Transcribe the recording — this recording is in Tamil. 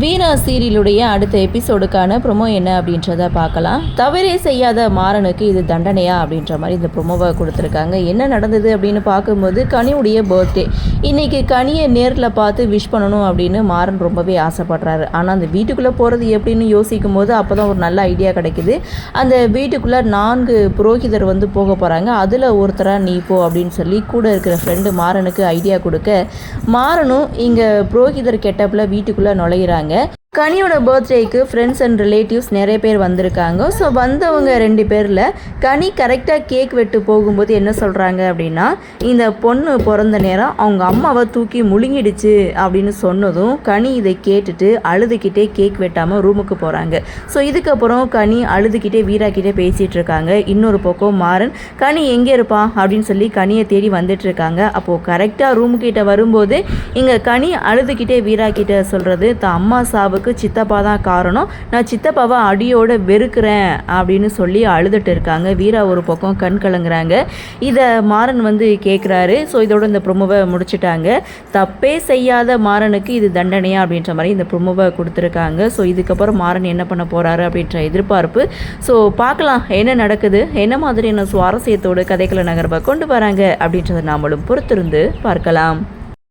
வீரா சீரியலுடைய அடுத்த எபிசோடுக்கான ப்ரொமோ என்ன அப்படின்றத பார்க்கலாம். தவறே செய்யாத மாறனுக்கு இது தண்டனையா அப்படின்ற மாதிரி இந்த ப்ரொமோவை கொடுத்துருக்காங்க. என்ன நடந்தது அப்படின்னு பார்க்கும்போது கனியுடைய பர்த்டே. இன்றைக்கி கனியை நேரில் பார்த்து விஷ் பண்ணணும் அப்படின்னு மாறன் ரொம்பவே ஆசைப்படுறாரு. ஆனால் அந்த வீட்டுக்குள்ளே போகிறது எப்படின்னு யோசிக்கும் போது அப்போ தான் ஒரு நல்ல ஐடியா கிடைக்குது. அந்த வீட்டுக்குள்ளே 4 புரோகிதர் போக போகிறாங்க. அதில் ஒருத்தராக நீ போ அப்படின்னு சொல்லி கூட இருக்கிற ஃப்ரெண்டு மாறனுக்கு ஐடியா கொடுக்க, மாறனும் இங்கே புரோகிதர் கெட்டப்பில் வீட்டுக்குள்ளே நுழையிறாங்க. கனியோட பர்த்டேக்கு ஃப்ரெண்ட்ஸ் அண்ட் ரிலேட்டிவ்ஸ் நிறைய பேர் வந்திருக்காங்க. ஸோ வந்தவங்க 2 பேரில் கனி கரெக்டாக கேக் வெட்டு போகும்போது என்ன சொல்கிறாங்க அப்படின்னா, இந்த பொண்ணு பிறந்த நேரம் அவங்க அம்மாவை தூக்கி முழுங்கிடுச்சு அப்படின்னு சொன்னதும் கனி இதை கேட்டுட்டு அழுதுகிட்டே கேக் வெட்டாமல் ரூமுக்கு போகிறாங்க. ஸோ இதுக்கப்புறம் கனி அழுதுகிட்டே வீராக்கிட்டே பேசிகிட்டு இருக்காங்க. இன்னொரு பக்கம் மாறன் கனி எங்கே இருப்பான் அப்படின்னு சொல்லி கனியை தேடி வந்துட்டுருக்காங்க. அப்போது கரெக்டாக ரூமுக்கிட்ட வரும்போது இங்கே கனி அழுதுகிட்டே வீராக்கிட்ட சொல்கிறது, தான் அம்மா சாவுக்கு சித்தப்பா தான் காரணம், நான் சித்தப்பாவை அடியோட வெறுக்கிறேன் அப்படின்னு சொல்லி அழுதுட்டு இருக்காங்க. வீரா ஒரு பக்கம் கண் கலங்குறாங்க. இதை மாறன் கேட்குறாரு. ஸோ இதோட இந்த ப்ரொமோவை முடிச்சுட்டாங்க. தப்பே செய்யாத மாறனுக்கு இது தண்டனையா அப்படின்ற மாதிரி இந்த ப்ரொமோவை கொடுத்துருக்காங்க. ஸோ இதுக்கப்புறம் மாறன் என்ன பண்ண போகிறாரு அப்படின்ற எதிர்பார்ப்பு. ஸோ பார்க்கலாம் என்ன நடக்குது, என்ன மாதிரியான சுவாரஸ்யத்தோடு கதைக்கள நகர்வை கொண்டு வராங்க அப்படின்றத நாமளும் பொறுத்திருந்து பார்க்கலாம்.